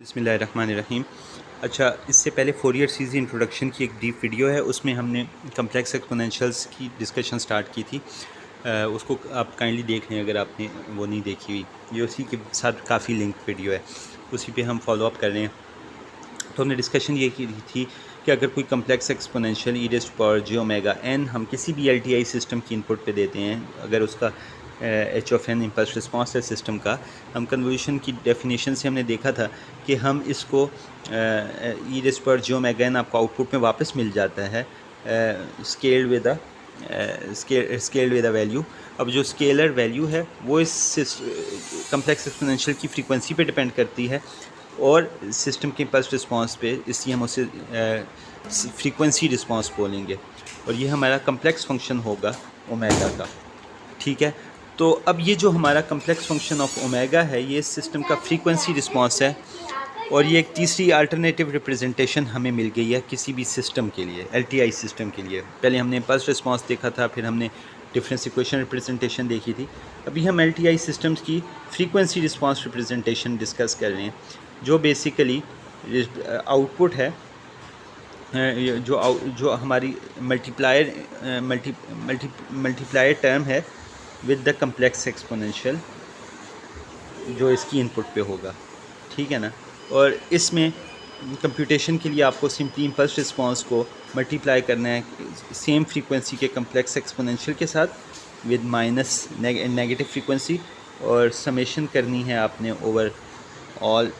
बिस्मिल्लाहिर्रहमानिर्रहीम। अच्छा, इससे पहले फोरियर सीरीज़ इंट्रोडक्शन की एक ब्रीफ वीडियो है, उसमें हमने कम्प्लेक्स एक्सपोनेंशियल्स की डिस्कशन स्टार्ट की थी। उसको आप काइंडली देख लें अगर आपने वो नहीं देखी हुई। ये उसी के साथ काफ़ी लिंक वीडियो है, उसी पे हम फॉलो अप कर रहे हैं। तो हमने डिस्कशन ये की थी कि अगर कोई complex exponential e raised to power j omega n हम किसी भी एल सिस्टम की इनपुट पे देते हैं, अगर उसका H of an impulse response है सिस्टम का, हम कन्वोल्यूशन की डेफिनेशन से हमने देखा था कि हम इसको e raised to power j omega n आपको आउटपुट में वापस मिल जाता है स्केल्ड विद अ वैल्यू। अब जो स्केलर वैल्यू है वो इस कम्प्लेक्स एक्सपोनेंशियल की फ्रीक्वेंसी पे डिपेंड करती है और सिस्टम के इम्पल्स रिस्पॉन्स पे, इसलिए हम उसे फ्रीक्वेंसी रिस्पॉन्स बोलेंगे और ये हमारा कम्प्लेक्स फंक्शन होगा ओमेगा का। ठीक है, तो अब ये जो हमारा कम्प्लेक्स फंक्शन ऑफ ओमेगा है ये सिस्टम का फ्रीक्वेंसी रिस्पॉन्स है और ये एक तीसरी अल्टरनेटिव रिप्रेजेंटेशन हमें मिल गई है किसी भी सिस्टम के लिए, एलटीआई सिस्टम के लिए। पहले हमने इम्पल्स रिस्पॉन्स देखा था, फिर हमने डिफरेंस इक्वेशन रिप्रेजेंटेशन देखी थी। अभी हम एलटीआई सिस्टम्स की फ्रीक्वेंसी रिस्पॉन्स रिप्रेजेंटेशन डिस्कस कर रहे हैं, जो बेसिकली आउटपुट है, जो हमारी मल्टीप्लायर टर्म है विद द कम्प्लेक्स एक्सपोनेंशियल जो इसकी इनपुट पे होगा। ठीक है ना, और इसमें कंप्यूटेशन के लिए आपको सिंपली इम्पल्स रिस्पॉन्स को मल्टीप्लाई करना है सेम फ्रीक्वेंसी के कम्प्लेक्स एक्सपोनेंशियल के साथ विद माइनस नेगेटिव फ्रीक्वेंसी, और समेशन करनी है आपने ओवर ऑल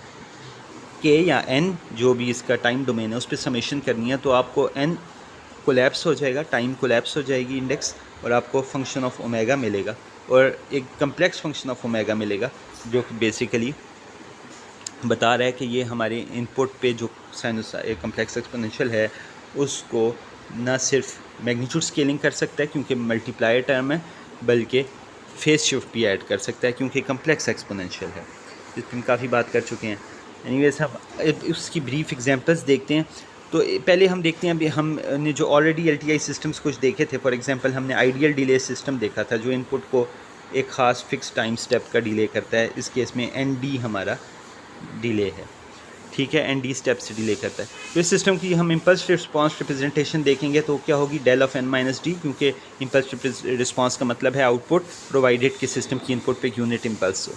के या एन, जो भी इसका टाइम डोमेन है उस पर समेशन करनी है। तो आपको एन कोलैप्स हो जाएगा, टाइम कोलैप्स हो जाएगी इंडेक्स, और आपको फंक्शन ऑफ ओमेगा मिलेगा और एक कम्प्लेक्स फंक्शन ऑफ ओमेगा मिलेगा जो कि बेसिकली बता रहा है कि ये हमारे इनपुट पे जो साइनसॉइड कम्प्लेक्स एक्सपोनेंशियल है उसको न सिर्फ मैग्नीट्यूड स्केलिंग कर सकता है क्योंकि मल्टीप्लायर टर्म है, बल्कि फेज शिफ्ट भी ऐड कर सकता है क्योंकि कम्प्लेक्स एक्सपोनेंशियल है। इस पर हम काफ़ी बात कर चुके हैं। एनीवेज हम उसकी ब्रीफ एग्जांपल्स देखते हैं। तो पहले हम देखते हैं, अभी हमने जो ऑलरेडी एलटीआई सिस्टम्स कुछ देखे थे। फॉर एग्जांपल हमने आइडियल डिले सिस्टम देखा था जो इनपुट को एक ख़ास फिक्स टाइम स्टेप का डिले करता है। इस केस में एन डी हमारा डिले है, ठीक है, एन डी स्टेप से डिले करता है। तो इस सिस्टम की हम इम्पल्स रिस्पॉन्स रिप्रेजेंटेशन देखेंगे तो क्या होगी, del of n minus d, क्योंकि इम्पल्स रिस्पॉन्स का मतलब है आउटपुट प्रोवाइडेड कि सिस्टम की इनपुट पे यूनिट इम्पल्स हो।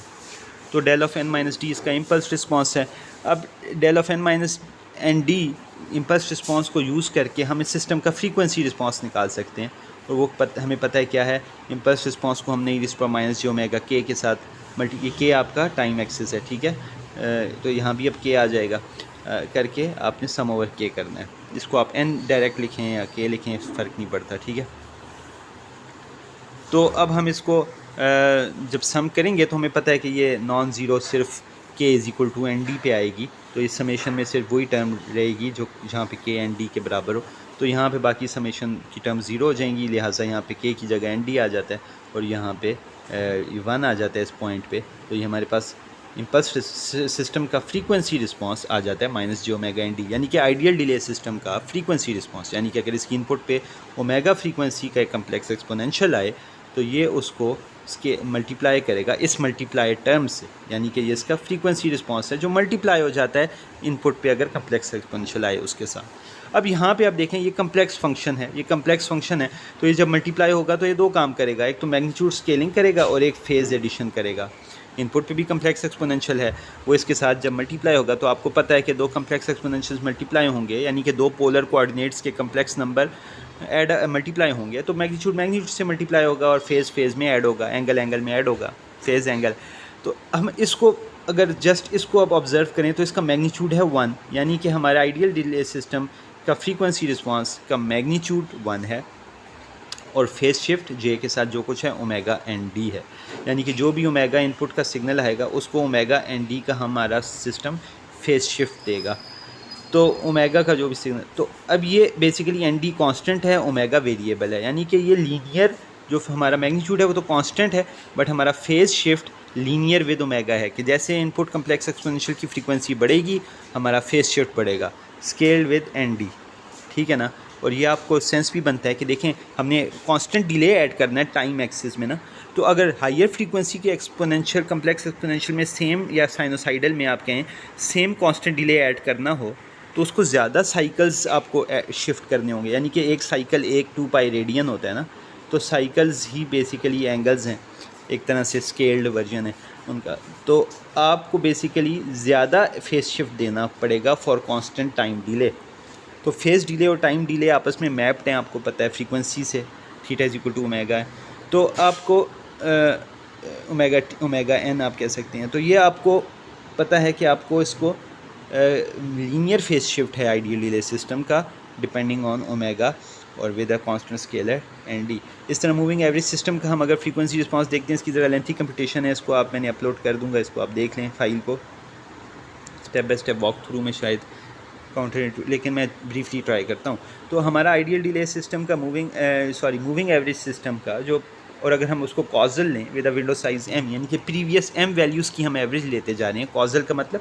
तो del of n minus d इसका इम्पल्स रिस्पॉन्स है। अब del of n minus n d impulse response को यूज़ करके हम इस सिस्टम का फ्रीक्वेंसी रिस्पॉन्स निकाल सकते हैं, और वो हमें पता है क्या है। इम्पल्स रिस्पॉन्स को हमने इस पर माइनस जे ओमेगा के के साथ ये के आपका टाइम एक्सिस है, ठीक है। तो यहाँ भी अब के आ जाएगा, करके आपने सम ओवर के करना है। इसको आप एन डायरेक्ट लिखें या के लिखें, फ़र्क नहीं पड़ता, ठीक है। तो अब हम इसको जब सम करेंगे तो हमें पता है कि ये नॉन ज़ीरो सिर्फ के is equal to n d पे आएगी। तो इस समेशन में सिर्फ वही टर्म रहेगी जो जहाँ पे के एन डी के बराबर हो। तो यहाँ पे बाकी समेशन की टर्म ज़ीरो हो जाएंगी, लिहाजा यहाँ पे के की जगह एन डी आ जाता है और यहाँ पे वन आ जाता है इस पॉइंट पे। तो ये हमारे पास इम्पल्स सिस्टम का फ्रीक्वेंसी रिस्पांस आ जाता है माइनस जे ओमेगा एन डी, यानी कि आइडियल डिले सिस्टम का फ्रीक्वेंसी रिस्पांस। यानी कि अगर इसकी इनपुट पे ओमेगा फ्रीक्वेंसी का एक कम्प्लेक्स एक्सपोनेंशियल आए तो ये उसको इसके मल्टीप्लाई करेगा इस मल्टीप्लाई टर्म से, यानी कि ये इसका फ्रीक्वेंसी रिस्पांस है जो मल्टीप्लाई हो जाता है इनपुट पे अगर कम्प्लेक्स एक्सपोनेंशियल आए उसके साथ। अब यहाँ पे आप देखें ये कम्प्लेक्स फंक्शन है, ये कम्प्लेक्स फंक्शन है, तो ये जब मल्टीप्लाई होगा तो ये दो काम करेगा, एक तो मैग्नीट्यूड स्केलिंग करेगा और एक फेज़ एडिशन करेगा। इनपुट पे भी कम्प्लेक्स एक्सपोनेंशियल है, वो इसके साथ जब मल्टीप्लाई होगा तो आपको पता है कि दो कम्प्लेक्स एक्सपोनेंशियल्स मल्टीप्लाई होंगे, यानी कि दो पोलर कोऑर्डिनेट्स के कम्प्लेक्स नंबर मल्टीप्लाई होंगे, तो मैग्नीट्यूड से मल्टीप्लाई होगा और फेज़ में ऐड होगा, एंगल में ऐड होगा, फेज़ एंगल। तो हम इसको अगर जस्ट इसको अब ऑब्ज़र्व करें तो इसका मैग्नीट्यूड है 1, यानी कि हमारा आइडियल डिले सिस्टम का फ्रीक्वेंसी रिस्पांस का मैग्नीट्यूड 1 है और फेज़ शिफ्ट जे के साथ जो कुछ है ओमेगा एन डी है, यानी कि जो भी ओमेगा इनपुट का सिग्नल आएगा उसको ओमेगा एन डी का हमारा सिस्टम फेज़ शिफ्ट देगा। तो ओमेगा का जो भी सिग्नल, तो अब ये बेसिकली एन डी कॉन्स्टेंट है, ओमेगा वेरिएबल है, यानी कि ये लीनियर जो हमारा मैग्नीट्यूड है वो तो कांस्टेंट है, बट हमारा phase shift linear with omega है कि जैसे इनपुट कम्प्लेक्स एक्सपोनेंशियल की फ्रीक्वेंसी बढ़ेगी हमारा फेज़ शिफ्ट बढ़ेगा, स्केल्ड विद एन डी, ठीक है ना। और ये आपको सेंस भी बनता है कि देखें हमने कांस्टेंट डिले ऐड करना है टाइम एक्सिस में ना, तो अगर हायर फ्रीक्वेंसी के एक्सपोनेंशियल कम्प्लेक्स एक्सपोनेंशियल में सेम या साइनोसाइडल में आप कहें सेम कांस्टेंट डिले ऐड करना हो तो उसको ज़्यादा साइकिल्स आपको शिफ्ट करने होंगे, यानी कि एक साइकिल एक 2π रेडियन होता है ना, तो साइकिल्स ही बेसिकली एंगल्स हैं, एक तरह से स्केल्ड वर्जन है उनका। तो आपको बेसिकली ज़्यादा फेस शिफ्ट देना पड़ेगा फॉर कांस्टेंट टाइम डिले। तो फेस डिले और टाइम डिले आपस में मैप्ड हैं, आपको पता है फ्रीक्वेंसी से, theta is equal to omega है, तो आपको ओमेगा एन आप कह सकते हैं। तो ये आपको पता है कि आपको इसको लीनियर फेस शिफ्ट है आइडियल डिले सिस्टम का डिपेंडिंग ऑन ओमेगा और with a constant scalar n d. इस तरह मूविंग एवरेज सिस्टम का हम अगर फ्रीक्वेंसी रिस्पांस देखते हैं, इसकी ज़रा लेंथी कंप्यूटेशन है, इसको आप मैंने अपलोड कर दूंगा, इसको आप देख लें फाइल को step by step walk through में, शायद काउंटर, लेकिन मैं ब्रीफली ट्राई करता हूँ। तो हमारा आइडियल डिले सिस्टम का मूविंग एवरेज सिस्टम का जो, और अगर हम उसको कॉजल लें with a window size m, यानी कि प्रीवियस m वैल्यूज़ की हम एवरेज लेते जा रहे हैं, कॉजल का मतलब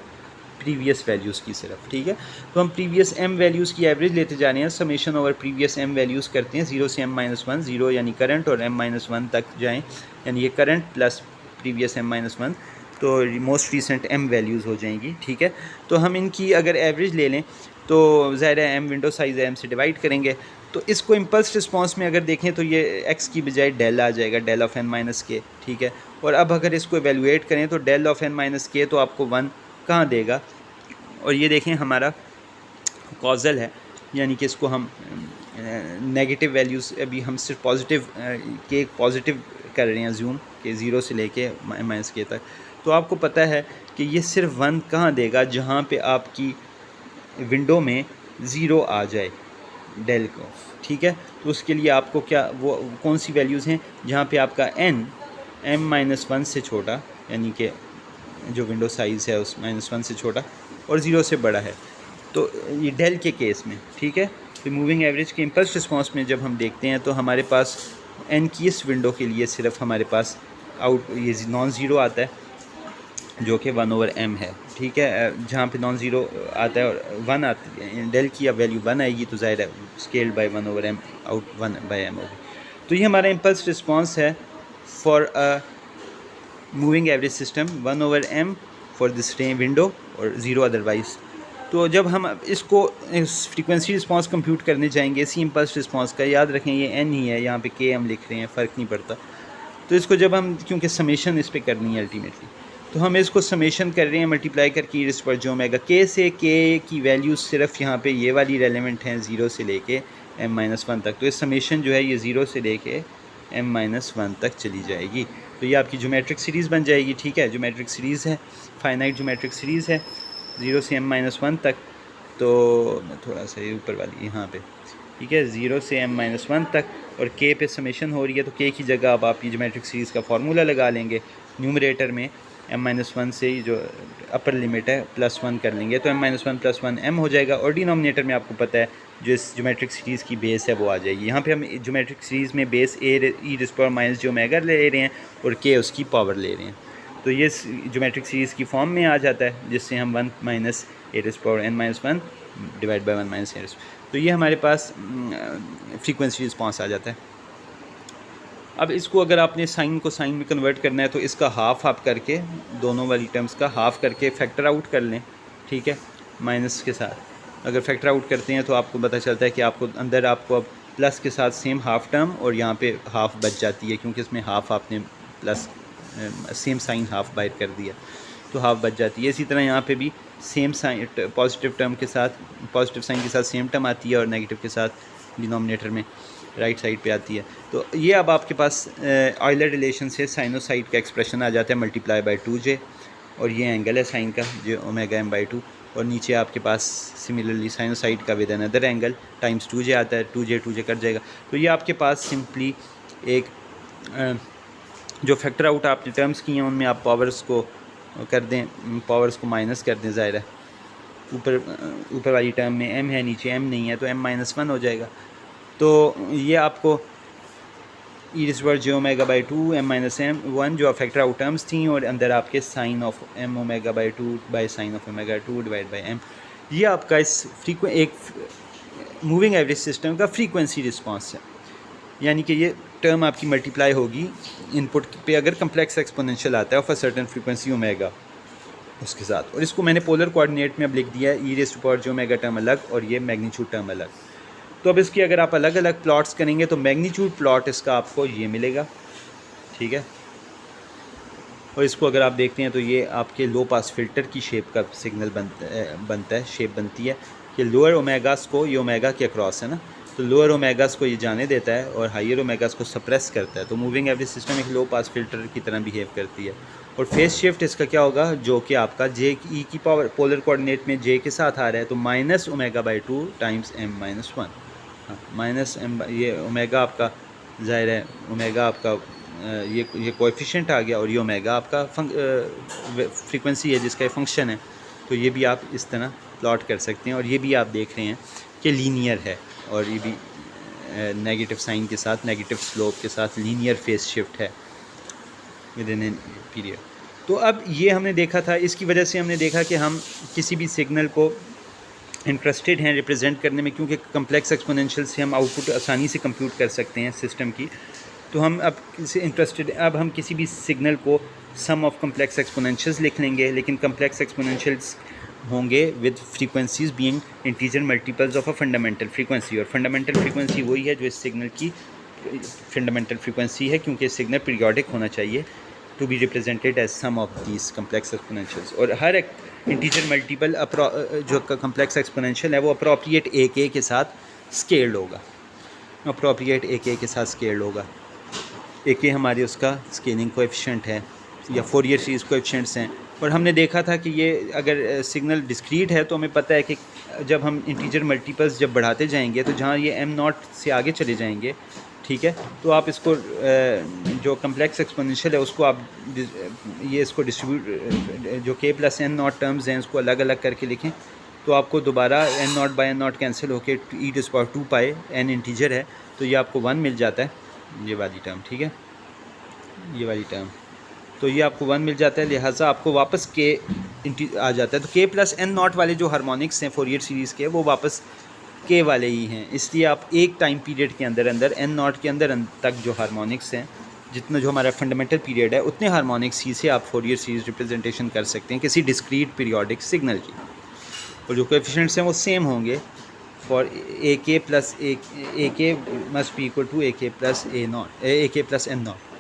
प्रीवियस वैल्यूज़ की सिर्फ, ठीक है। तो हम प्रीवियस m वैल्यूज़ की एवरेज लेते जा रहे हैं, summation over previous m values करते हैं 0 से m-1, 0 यानी करंट और m-1 तक जाएँ, यानी ये करंट प्लस प्रीवियस m-1, तो मोस्ट रीसेंट m वैल्यूज़ हो जाएंगी, ठीक है। तो हम इनकी अगर एवरेज ले लें तो ज़ाहिर है m विंडो साइज़ m से डिवाइड करेंगे, तो इसको इम्पल्स रिस्पांस में अगर देखें तो ये x की बजाय डेल आ जाएगा, डेल ऑफ n माइनस के, ठीक है। और अब अगर इसको एवेलुएट करें तो डेल ऑफ n माइनस के तो आपको 1 कहाँ देगा, और ये देखें हमारा कॉजल है, यानी कि इसको हम नेगेटिव वैल्यूज़, अभी हम सिर्फ पॉजिटिव के पॉजिटिव कर रहे हैं ज़ूम के 0 से लेके माइनस के तक, तो आपको पता है कि ये सिर्फ 1 कहाँ देगा जहाँ पे आपकी विंडो में 0 आ जाए डेल को, ठीक है। तो उसके लिए आपको क्या, वो कौन सी वैल्यूज़ हैं जहाँ पे आपका n m-1 से छोटा, यानी कि जो विंडो साइज़ है उस -1 से छोटा और 0 से बड़ा है, तो ये डेल के केस में, ठीक है। तो मूविंग एवरेज के इम्पल्स रिस्पांस में जब हम देखते हैं तो हमारे पास n की इस विंडो के लिए सिर्फ हमारे पास आउट ये नॉन ज़ीरो आता है जो कि 1/m है, ठीक है। जहाँ पे नॉन ज़ीरो आता है और 1 आती है, डेल की अब वैल्यू 1 आएगी तो ज़ाहिर है scaled bye 1/m, out 1/m होगी। तो ये हमारा इम्पल्स रिस्पांस है for a moving average system, 1/m for this window और 0 अदरवाइज़। तो जब हम इसको इस फ्रीक्वेंसी रिस्पांस कंप्यूट करने जाएंगे इसी इम्पल्स रिस्पांस का, याद रखें ये n ही है, यहाँ पे k हम लिख रहे हैं, फ़र्क नहीं पड़ता। तो इसको जब हम, क्योंकि समेशन इस पर करनी है अल्टीमेटली, तो हम इसको समेशन कर रहे हैं मल्टीप्लाई करके इस पर जो ओमेगा k से, k की वैल्यू सिर्फ यहाँ पे ये वाली रेलेवेंट हैं 0 से लेके m-1 तक। तो ये समेशन जो है ये 0 से लेके m-1 तक चली जाएगी, तो ये आपकी ज्योमेट्रिक सीरीज़ बन जाएगी, ठीक है। ज्योमेट्रिक सीरीज़ है, फाइनाइट ज्योमेट्रिक सीरीज़ है 0 से m-1 तक। तो मैं थोड़ा सा ये ऊपर वाली यहाँ पे, ठीक है, 0 से m-1 तक, और k पे समेशन हो रही है, तो k की जगह अब आप ये ज्योमेट्रिक सीरीज़ का फार्मूला लगा लेंगे, न्यूमरेटर में m-1 से ही जो अपर लिमिट है +1 कर लेंगे, तो m-1 + 1 m हो जाएगा, और डिनोमिनेटर में आपको पता है जो इस ज्योमेट्रिक सीरीज़ की बेस है वो आ जाएगी। यहाँ पे हम ज्योमेट्रिक सीरीज़ में बेस e⁻ ले रहे हैं और k उसकी पावर ले रहे हैं, तो ये ज्योमेट्रिक सीरीज़ की फॉर्म में आ जाता है, जिससे हम 1 - a⁻n-1 डिवाइड बाई 1 - a, तो ये हमारे पास फ्रीक्वेंसी रिस्पांस आ जाता है। अब इसको अगर आपने साइन को साइन में कन्वर्ट करना है तो इसका हाफ आप करके, दोनों वाली टर्म्स का हाफ करके फैक्टर आउट कर लें, ठीक है, माइनस के साथ। अगर फैक्टर आउट करते हैं तो आपको पता चलता है कि आपको अंदर आपको अब प्लस के साथ सेम हाफ टर्म और यहाँ पे हाफ बच जाती है, क्योंकि इसमें हाफ आपने प्लस सेम साइन हाफ बाहर कर दिया तो हाफ बच जाती है। इसी तरह यहाँ पे भी सेम साइन पॉजिटिव टर्म के साथ, पॉजिटिव साइन के साथ सेम टर्म आती है और नेगेटिव के साथ डिनोमिनेटर में राइट साइड पे आती है। तो ये अब आपके पास ऑयलर रिलेशन से साइनोसाइड का एक्सप्रेशन आ जाता है मल्टीप्लाई बाय 2j, और ये एंगल है साइन का जो ω/m/2, और नीचे आपके पास सिमिलरली साइनोसाइड का with another angle times 2j आता है, 2j कट जाएगा। तो ये आपके पास सिंपली एक जो फैक्टर आउट आपने टर्म्स की हैं उनमें आप पावर्स को कर दें, पावर्स को माइनस कर दें, ज़ाहिर है ऊपर वाली टर्म में m है, नीचे m नहीं है, तो m-1 हो जाएगा। तो ये आपको e⁻j⁻2 m-1 जो फैक्टर आउट टर्म्स थी, और अंदर आपके sine of m⁻2 by sine of ω2 divide by m, ये आपका इस एक मूविंग एवरेज सिस्टम का फ्रीक्वेंसी रिस्पॉन्स है, यानी कि ये टर्म आपकी मल्टीप्लाई होगी इनपुट पे अगर कम्प्लेक्स एक्सपोनेंशियल आता है of a certain frequency omega उसके साथ। और इसको मैंने पोलर कोऑर्डिनेट में अब लिख दिया है, e raise to power j omega term अलग और ये मैग्नीट्यूड टर्म अलग। तो अब इसकी अगर आप अलग अलग प्लॉट्स करेंगे तो मैग्नीट्यूड प्लॉट इसका आपको ये मिलेगा, ठीक है। और इसको अगर आप देखते हैं तो ये आपके लो पास फिल्टर की शेप का सिग्नल बनता है, शेप बनती है कि लोअर ओमेगास को, ये ओमेगा के अक्रॉस है ना, तो लोअर ओमेगास को ये जाने देता है और हायर ओमेगास को सप्रेस करता है। तो मूविंग एवरेज सिस्टम एक लो पास फिल्टर की तरह बिहेव करती है। और फेज शिफ्ट इसका क्या होगा, जो कि आपका जे ई की पावर पोलर कोऑर्डिनेट में जे के साथ आ रहा है, तो minus omega by 2 times m minus 1। हाँ, माइनस एम, ये ओमेगा आपका ज़ाहिर है, ओमेगा आपका ये कोएफिशिएंट आ गया और ये ओमेगा आपका फ्रीक्वेंसी है जिसका फंक्शन है। तो ये भी आप इस तरह प्लॉट कर सकते हैं। और ये भी आप देख रहे हैं कि लीनियर है और ये भी नेगेटिव साइन के साथ, नेगेटिव स्लोप के साथ लीनियर फेज शिफ्ट है विद इन पीरियड। तो अब ये हमने देखा था, इसकी वजह से हमने देखा कि हम किसी भी सिग्नल को इंटरेस्टेड हैं रिप्रेजेंट करने में, क्योंकि कम्प्लेक्स एक्सपोनेंशियल से हम आउटपुट आसानी से कंप्यूट कर सकते हैं सिस्टम की। तो हम अब किसी इंटरेस्टेड, अब हम किसी भी सिग्नल को सम ऑफ कम्प्लेक्स एक्सपोनेंशियल्स लिख लेंगे, लेकिन कम्प्लेक्स एक्सपोनेंशियल्स होंगे with frequencies being integer multiples of a fundamental frequency. और फंडामेंटल फ्रीक्वेंसी वही है जो इस सिग्नल की फंडामेंटल फ्रीक्वेंसी है, क्योंकि सिग्नल पीरियोडिक होना चाहिए to be represented as sum of these complex exponentials. और हर एक इंटीजर मल्टीपल जो कम्प्लेक्स एक्सपोनेंशियल है वो अप्रोप्रिएट ए के साथ स्केल्ड होगा, अप्रोप्रिएट ए के साथ स्केल्ड होगा। ए के हमारे उसका स्केलिंग कोएफिशिएंट है या फोरियर सीरीज़ कोएफिशिएंट्स हैं। और हमने देखा था कि ये अगर सिग्नल डिस्क्रीट है तो हमें पता है कि जब हम इंटीजर मल्टीपल्स जब बढ़ाते जाएंगे तो जहाँ ये m नॉट से आगे चले जाएंगे, ठीक है, तो आप इसको जो कम्प्लेक्स एक्सपोनेंशियल है उसको आप ये इसको डिस्ट्रीब्यूट जो k plus n not terms हैं उसको अलग अलग करके लिखें तो आपको दोबारा n not by n not cancel होकर e to power 2 pi n integer है तो ये आपको 1 मिल जाता है, ये वाली टर्म, ठीक है, ये वाली टर्म, तो ये आपको 1 मिल जाता है। लिहाजा आपको वापस k आ जाता है। तो k प्लस n नॉट वाले जो हार्मोनिक्स हैं फोरियर सीरीज़ के वो वापस k वाले ही हैं, इसलिए आप एक टाइम पीरियड के अंदर अंदर n नॉट के अंदर तक जो हार्मोनिक्स हैं, जितना जो हमारा फंडामेंटल पीरियड है उतने हार्मोनिक्स ही से आप फोरियर सीरीज़ रिप्रेजेंटेशन कर सकते हैं किसी डिस्क्रीट पीरियोडिक सिग्नल की। और जो कोएफिशिएंट्स हैं वो सेम होंगे फॉर ए के प्लस ए के मस्ट बी इक्वल टू ए के प्लस ए नॉट, ए के प्लस एन नॉट।